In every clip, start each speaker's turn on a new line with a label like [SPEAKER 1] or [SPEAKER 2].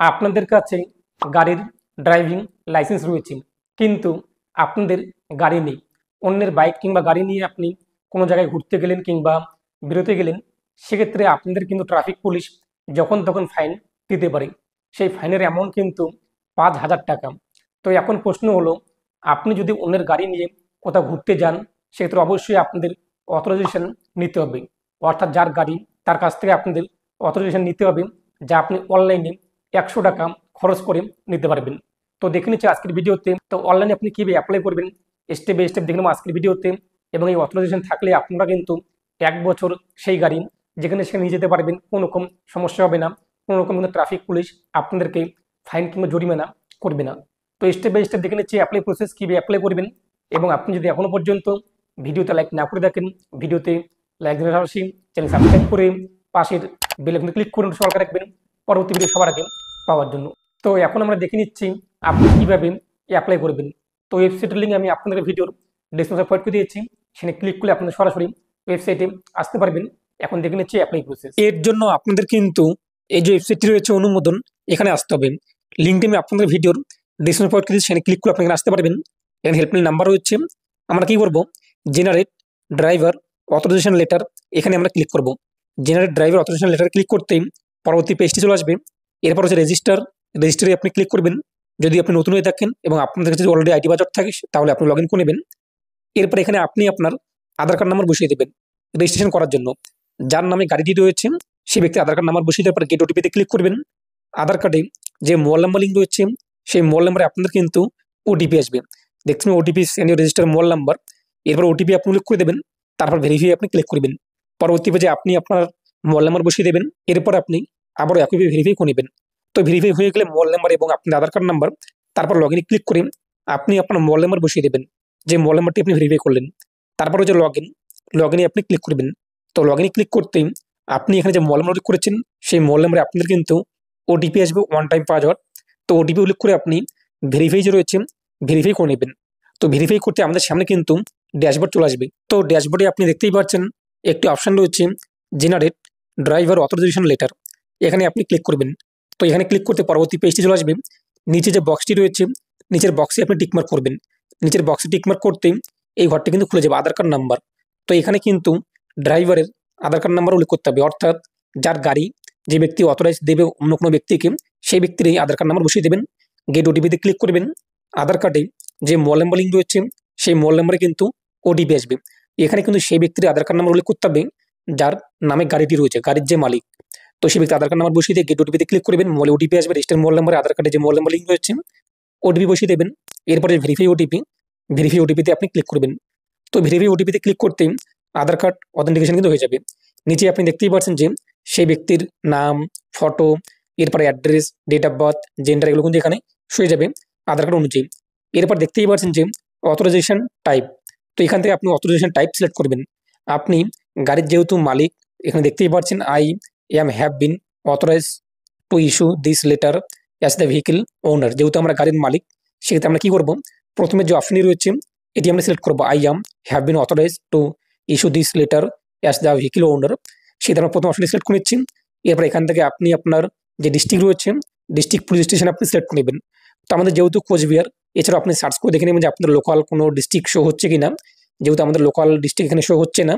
[SPEAKER 1] আপনাদের কাছে গাড়ির ড্রাইভিং লাইসেন্স রয়েছে, কিন্তু আপনাদের গাড়ি নেই। অন্যের বাইক কিংবা গাড়ি নিয়ে আপনি কোনো জায়গায় ঘুরতে গেলেন কিংবা বেরোতে গেলেন, সেক্ষেত্রে আপনাদের কিন্তু ট্রাফিক পুলিশ যখন তখন ফাইন দিতে পারে। সেই ফাইনের অ্যামাউন্ট কিন্তু 5,000 টাকা। তো এখন প্রশ্ন হলো, আপনি যদি অন্যের গাড়ি নিয়ে কোথাও ঘুরতে যান, সেক্ষেত্রে অবশ্যই আপনাদের অথরাইজেশন নিতে হবে। অর্থাৎ যার গাড়ি তার কাছ থেকে আপনাদের অথরাইজেশন নিতে হবে, যা আপনি অনলাইনে 100 টাকা খরচ করে নিতে পারবেন। তো দেখে নিচ্ছি আজকের ভিডিওতে, তো অনলাইনে আপনি কীভাবে অ্যাপ্লাই করবেন স্টেপ বাই স্টেপ দেখে নেবো আজকের ভিডিওতে। এবং এই অথরাইজেশন থাকলে আপনারা কিন্তু 1 বছর সেই গাড়ি যেখানে সেখানে নিয়ে যেতে পারবেন, কোনো রকম সমস্যা হবে না, কোনো রকম কিন্তু ট্রাফিক পুলিশ আপনাদেরকে ফাইন কিংবা জরিমানা করবে না। তো স্টেপ বাই স্টেপ দেখে নিচ্ছি অ্যাপ্লাই প্রসেস, কীভাবে অ্যাপ্লাই করবেন। এবং আপনি যদি এখনও পর্যন্ত ভিডিওতে লাইক না করে দেখেন, ভিডিওতে লাইক দেওয়ার পাশাপাশি চ্যানেল সাবস্ক্রাইব করে পাশের বেল আইকনে ক্লিক করুন, সরকার রাখবেন পরবর্তী ভিডিও সবার আগে পাওয়ার জন্য। তো এখন আমরা দেখে নিচ্ছি আপনি কীভাবে অ্যাপ্লাই করবেন। তো ওয়েবসাইটের লিঙ্ক আমি আপনাদের ভিডিওর ডেসক্রিপশনে প্রোভাইড করে দিয়েছি, সেখানে ক্লিক করলে আপনারা সরাসরি ওয়েবসাইটে আসতে পারবেন। এখন দেখে নিচ্ছি অ্যাপ্লাই প্রসেস। এর জন্য আপনাদের কিন্তু এই যে ওয়েবসাইটটি রয়েছে অনুমোদন, এখানে আসতে হবে। লিঙ্কটি আমি আপনাদের ভিডিওর ডেসক্রিপশনে প্রোভাইড করে দিচ্ছি, সেখানে ক্লিক করে আপনি এখানে আসতে পারবেন। এখানে হেল্পলাইন নাম্বার রয়েছে। আমরা কী করব, জেনারেট ড্রাইভার অথরাইজেশন লেটার, এখানে আমরা ক্লিক করব। Generate driver authorisation letter click করতেই পরবর্তী পেজটি চলে আসবে। এরপর হচ্ছে রেজিস্টারে আপনি ক্লিক করবেন যদি আপনি নতুন হয়ে থাকেন, এবং আপনাদের কাছে যদি অলরেডি আইডি বাজার থাকে তাহলে আপনি লগ ইন করে নেবেন। এরপর এখানে আপনি আপনার আধার কার্ড নাম্বার বসিয়ে দেবেন রেজিস্ট্রেশন করার জন্য। যার নামে গাড়িটি রয়েছে সেই ব্যক্তি আধার কার্ড নাম্বার বসিয়ে দেওয়ার পর গেট ওটিপিতে ক্লিক করবেন। আধার কার্ডে যে মোবাইল নাম্বার লিঙ্ক রয়েছে সেই মোবাইল নাম্বারে আপনাদের কিন্তু ওটিপি আসবে। দেখছেন OTP send register mobile number. এরপর ওটিপি আপনি উল্লেখ করে দেবেন, তারপর ভেরিফাই আপনি ক্লিক করবেন। পরবর্তী পেজে আপনি আপনার মোবাইল নাম্বার বসিয়ে দেবেন। এরপর আপনি আবারও একইভাবে ভেরিফাই করে নেবেন। তো ভেরিফাই হয়ে গেলে মোবাইল নাম্বার এবং আপনার আধার কার্ড নাম্বার, তারপর লগ ইনে ক্লিক করে আপনি আপনার মোবাইল নাম্বার বসিয়ে দেবেন, যে মোবাইল নাম্বারটি আপনি ভেরিফাই করলেন। তারপর হচ্ছে লগ ইনে আপনি ক্লিক করবেন। তো লগ ইনে ক্লিক করতেই আপনি এখানে যে মোবাইল নাম্বার করেছেন সেই মোবাইল নাম্বারে আপনাদের কিন্তু ওটিপি আসবে, ওয়ান টাইম পাসওয়ার্ড। তো ওটিপি উল্লেখ করে আপনি ভেরিফাই যে রয়েছে ভেরিফাই করে নেবেন। তো ভেরিফাই করতে আমাদের সামনে কিন্তু ড্যাশবোর্ড চলে আসবে। তো ড্যাশবোর্ডে আপনি দেখতেই পাচ্ছেন একটি অপশান রয়েছে জেনারেট ড্রাইভার অথরাইজেশন লেটার, এখানে আপনি ক্লিক করবেন। তো এখানে ক্লিক করতে পরবর্তী পেজটি চলে আসবে। নিচে যে বক্সটি রয়েছে নিচের বক্সে আপনি টিকমার্ক করবেন। নিচের বক্সে টিকমার্ক করতেই এই ঘরটি কিন্তু খুলে যাবে, আধার কার্ড নাম্বার। তো এখানে কিন্তু ড্রাইভারের আধার কার্ড নাম্বার উল্লেখ করতে হবে, অর্থাৎ যার গাড়ি যে ব্যক্তি অথরাইজ দেবে অন্য কোনো ব্যক্তিকে, সেই ব্যক্তির এই আধার কার্ড নাম্বার বসিয়ে দেবেন। গেট ওটিপিতে ক্লিক করবেন। আধার কার্ডে যে মোবাইল নাম্বার লিঙ্ক রয়েছে সেই মোবাইল নাম্বারে কিন্তু ওটিপি আসবে। এখানে কিন্তু সেই ব্যক্তির আধার কার্ড নাম্বার উল্লেখ করতে হবে যার নামে গাড়িটি রয়েছে, গাড়ির যে মালিক। তো সেই ব্যক্তি আধার কার্ড নাম্বার বসিয়ে দিয়ে গেট ওটিপিতে ক্লিক করবেন। মোবাইলে ওটিপি আসবে, রেজিস্টার মোবাইল নাম্বারে আধার কার্ডে যে মোবাইল নাম্বার লিঙ্ক রয়েছে ওটিপি বসিয়ে দেবেন। এরপরে ভেরিফাই ওটিপিতে আপনি ক্লিক করবেন। তো ভেরিফাই ওটিপিতে ক্লিক করতেই আধার কার্ড অথেন্টিকেশন কিন্তু হয়ে যাবে। নিচে আপনি দেখতেই পাচ্ছেন যে সেই ব্যক্তির নাম, ফটো, এরপরে address, date of birth, gender, এগুলো কিন্তু এখানে শুয়ে যাবে আধার কার্ড অনুযায়ী। এরপর দেখতেই পাচ্ছেন যে অথরাইজেশন টাইপ। তো এখান থেকে আপনি অথরাইজেশন টাইপ সিলেক্ট করবেন। আপনি গাড়ির যেহেতু মালিক, এখানে দেখতেই পাচ্ছেন I have been authorise to issue this letter as the vehicle owner. যেহেতু আমরা গাড়ির মালিক, সেক্ষেত্রে আমরা কী করবো, প্রথমে যে অপশনটি রয়েছে এটি আমরা সিলেক্ট করবো, I have been authorise to issue this letter as the vehicle owner. সেটা আমরা প্রথম অপশনটি সিলেক্ট করে নিচ্ছি। এরপর এখান থেকে আপনি আপনার যে ডিস্ট্রিক্ট রয়েছে ডিস্ট্রিক্ট পুলিশ স্টেশন আপনি সিলেক্ট করে নেবেন। তো আমাদের যেহেতু কোচবিহার, এছাড়াও আপনি সার্চ করে দেখে নেবেন যে আপনাদের লোকাল কোনো ডিস্ট্রিক্ট শো হচ্ছে কি না। যেহেতু আমাদের লোকাল ডিস্ট্রিক্ট এখানে শো হচ্ছে না,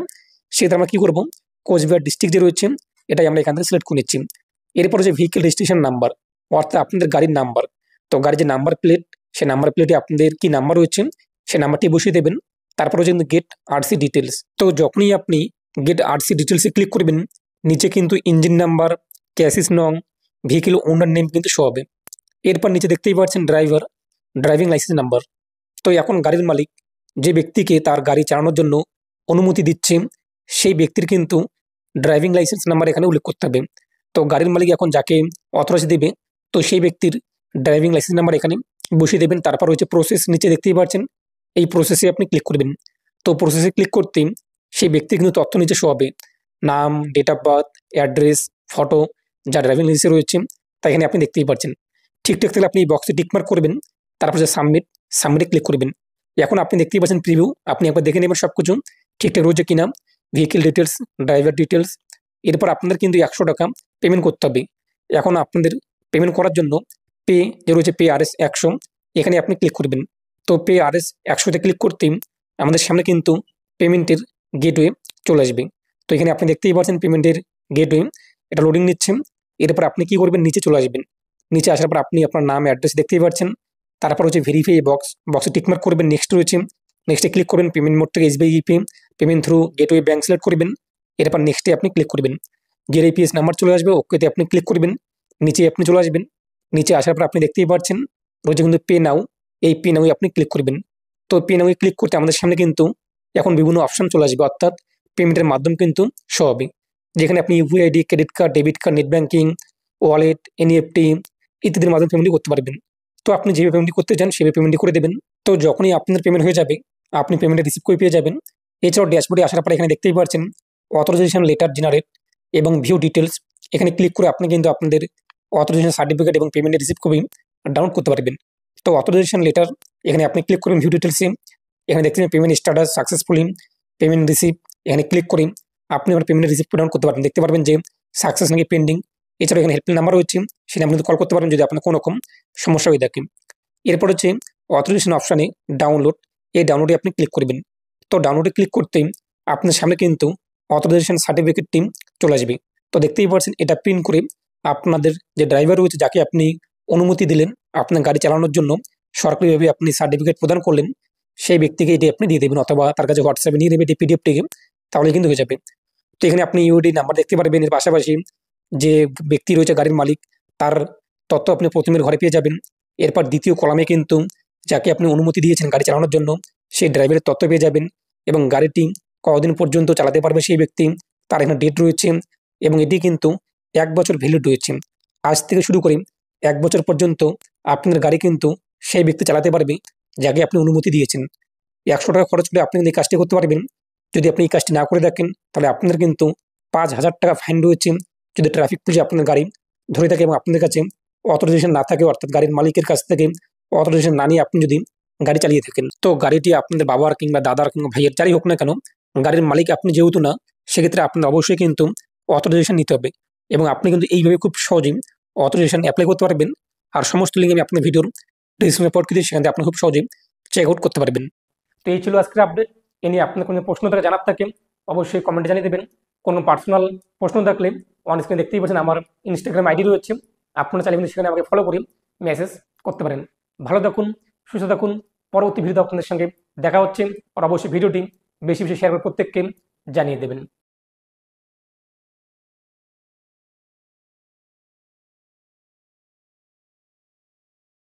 [SPEAKER 1] সেটা আমরা কী করবো, কোচবিহার ডিস্ট্রিক্ট যে রয়েছে এটাই আমরা এখান থেকে সিলেক্ট করে নিচ্ছি। এরপরে যে ভেহিকেল রেজিস্ট্রেশন নাম্বার, অর্থাৎ আপনাদের গাড়ির নাম্বার। তো গাড়ির যে নাম্বার প্লেট, সেই নাম্বার প্লেটে আপনাদের কি নাম্বার রয়েছে সেই নাম্বারটি বসিয়ে দেবেন। তারপর হচ্ছে গেট আরসি ডিটেলস। তো যখনই আপনি গেট আরসি ডিটেলসে ক্লিক করবেন, নিচে কিন্তু ইঞ্জিন নাম্বার, ক্যাসিস নং, ভেহিকেল ওনার নেম কিন্তু শো হবে। এরপর নিচে দেখতেই পাচ্ছেন ড্রাইভিং লাইসেন্স নাম্বার। তো এখন গাড়ির মালিক যে ব্যক্তিকে তার গাড়ি চালানোর জন্য অনুমতি দিচ্ছে সেই ব্যক্তির কিন্তু ড্রাইভিং লাইসেন্স নাম্বার এখানে উল্লেখ করতে হবে। তো গাড়ির মালিক এখন যাকে অথরাইজ দেবে, তো সেই ব্যক্তির ড্রাইভিং লাইসেন্স নাম্বার এখানে বসিয়ে দেবেন। তারপর হচ্ছে প্রসেস, নিচে দেখতেই পাচ্ছেন এই প্রসেসে আপনি ক্লিক করবেন। তো প্রসেসে ক্লিক করতেই সেই ব্যক্তির কিন্তু তথ্য নিচে শো হবে, নাম, date of birth, address, photo, যা ড্রাইভিং লাইসেন্সে রয়েছে তা এখানে আপনি দেখতেই পাচ্ছেন। ঠিকঠাক থাকলে আপনি এই বক্সে টিকমার্ক করবেন, তারপর যে সাবমিটে ক্লিক করবেন। এখন আপনি দেখতেই পাচ্ছেন প্রিভিউ, আপনি একবার দেখে নেবেন সব কিছু ঠিকঠাক রয়েছে কিনা, ভেহিকেল ডিটেলস, ড্রাইভার ডিটেলস। এরপর আপনাদের কিন্তু 100 টাকা পেমেন্ট করতে হবে। এখন আপনাদের পেমেন্ট করার জন্য পে যে রয়েছে পে RS 100, এখানে আপনি ক্লিক করবেন। তো পে RS 100-তে ক্লিক করতেই আমাদের সামনে কিন্তু পেমেন্টের গেটওয়ে চলে আসবে। তো এখানে আপনি দেখতেই পাচ্ছেন পেমেন্টের গেটওয়ে, এটা লোডিং নিচ্ছে। এরপর আপনি কি করবেন, নিচে চলে আসবেন। নিচে আসার পর আপনি আপনার নাম অ্যাড্রেস দেখতেই পাচ্ছেন। তারপর হচ্ছে ভেরিফাই বক্সে টিকমার্ক করবেন। নেক্সট রয়েছে, নেক্সটে ক্লিক করবেন। পেমেন্ট মোড থেকে SBI pay, payment through gateway bank select করবেন। এরপর নেক্সটে আপনি ক্লিক করবেন। যে APS নাম্বার চলে আসবে, ওকেতে আপনি ক্লিক করবেন। নিচে আপনি চলে আসবেন। নিচে আসার পর আপনি দেখতেই পাচ্ছেন রয়েছে কিন্তু পে নাও, এই পে নাও আপনি ক্লিক করবেন। তো পে নাও ক্লিক করতে আমাদের সামনে কিন্তু এখন বিভিন্ন অপশন চলে আসবে, অর্থাৎ পেমেন্টের মাধ্যম কিন্তু শো হবে, যেখানে আপনি UPI ID, credit card, debit card, net banking, wallet, NEFT ইত্যাদির মাধ্যমে পেমেন্ট করতে পারবেন। তো আপনি যেভাবে পেমেন্ট করতে চান সেভাবে পেমেন্ট করে দেবেন। তো যখনই আপনার পেমেন্ট হয়ে যাবে, আপনি পেমেন্টে রিসিভ করে পেয়ে যাবেন। এছাড়াও ড্যাশবোর্ডে আসার পর এখানে দেখতেই পাচ্ছেন অথরাইজেশন লেটার জেনারেট এবং ভিউ ডিটেলস, এখানে ক্লিক করে আপনি কিন্তু আপনাদের অথরাইজেশন সার্টিফিকেট এবং পেমেন্টের রিসিভ কপি ডাউনলোড করতে পারবেন। তো অথরাইজেশন লেটার এখানে আপনি ক্লিক করবেন ভিউ ডিটেলসে। এখানে দেখতে পাবেন payment status successfully, payment receive, এখানে ক্লিক করে আপনি আমার পেমেন্ট রিসিভ ডাউনলোড করতে পারবেন। দেখতে পারবেন যে সাকসেস নাকি পেন্ডিং। এছাড়াও এখানে হেল্পলাইন নাম্বার রয়েছে, সেটা আপনি কল করতে পারেন যদি আপনার কোনো রকম সমস্যা হয়ে থাকে। এরপর হচ্ছে অথরাইজেশন অপশানে ডাউনলোড, এই ডাউনলোডে আপনি ক্লিক করবেন। তো ডাউনলোডে ক্লিক করতেই আপনার সামনে কিন্তু অথরাইজেশন সার্টিফিকেটটি চলে আসবে। তো দেখতেই পাচ্ছেন এটা প্রিন্ট করে আপনাদের যে ড্রাইভার রয়েছে, যাকে আপনি অনুমতি দিলেন আপনার গাড়ি চালানোর জন্য, সরকারিভাবে আপনি সার্টিফিকেট প্রদান করলেন, সেই ব্যক্তিকে এটি আপনি দিয়ে দেবেন, অথবা তার কাছে হোয়াটসঅ্যাপে নিয়ে নেবেন এই PDF-টিকে, তাহলে কিন্তু হয়ে যাবে। তো এখানে আপনি UID নাম্বার দেখতে পারবেন। এর পাশাপাশি যে ব্যক্তি রয়েছে গাড়ির মালিক, তার তথ্য আপনি প্রথমের ঘরে পেয়ে যাবেন। এরপর দ্বিতীয় কলামে কিন্তু যাকে আপনি অনুমতি দিয়েছেন গাড়ি চালানোর জন্য, সেই ড্রাইভারের তথ্য পেয়ে যাবেন এবং গাড়িটি কতদিন পর্যন্ত চালাতে পারবে সেই ব্যক্তি, তার এখানে ডেট রয়েছে এবং এটি কিন্তু 1 বছর ভ্যালিড রয়েছে। আজ থেকে শুরু করে 1 বছর পর্যন্ত আপনার গাড়ি কিন্তু সেই ব্যক্তি চালাতে পারবে যাকে আপনি অনুমতি দিয়েছেন। 100 টাকা খরচ করে আপনি কিন্তু এই কাজটি করতে পারবেন। যদি আপনি এই কাজটি না করে থাকেন, তাহলে আপনার কিন্তু 5,000 টাকা ফাইন রয়েছে যদি ট্রাফিক পুলিশ আপনার গাড়ি ধরে থাকে এবং আপনাদের কাছে অথরাইজেশন না থাকে, অর্থাৎ গাড়ির মালিকের কাছ থেকে অথরাইজেশন না নিয়ে আপনি যদি গাড়ি চালিয়ে থাকেন। তো গাড়িটি আপনাদের বাবার কিংবা দাদার কিংবা ভাইয়ের যারই হোক না কেন, গাড়ির মালিক আপনি যেহেতু না, সেক্ষেত্রে আপনার অবশ্যই কিন্তু অথরাইজেশন নিতে হবে এবং আপনি কিন্তু এইভাবে খুব সহজেই অথরাইজেশন অ্যাপ্লাই করতে পারবেন। আর সমস্ত লিঙ্ক আমি আপনার ভিডিওর ডিসক্রিপশনে পড় দিয়েছি, সেখান থেকে আপনি খুব সহজেই চেক আউট করতে পারবেন। তো এই ছিল আজকের আপডেট। এ নিয়ে আপনার কোনো প্রশ্ন থেকে জানার থাকে অবশ্যই কমেন্টে জানিয়ে দেবেন। কোনো পার্সোনাল প্রশ্ন থাকলে অন স্ক্রিনে দেখতেই পাচ্ছেন আমার ইনস্টাগ্রাম ID রয়েছে, আপনারা চাইলে কিন্তু সেখানে আমাকে ফলো করে মেসেজ করতে পারেন। ভালো থাকুন, সুস্থ থাকুন। পরবর্তী ভিডিওতে আপনাদের সঙ্গে দেখা হচ্ছে। আর অবশ্যই ভিডিওটি বেশি বেশি শেয়ার করে প্রত্যেককে জানিয়ে দেবেন।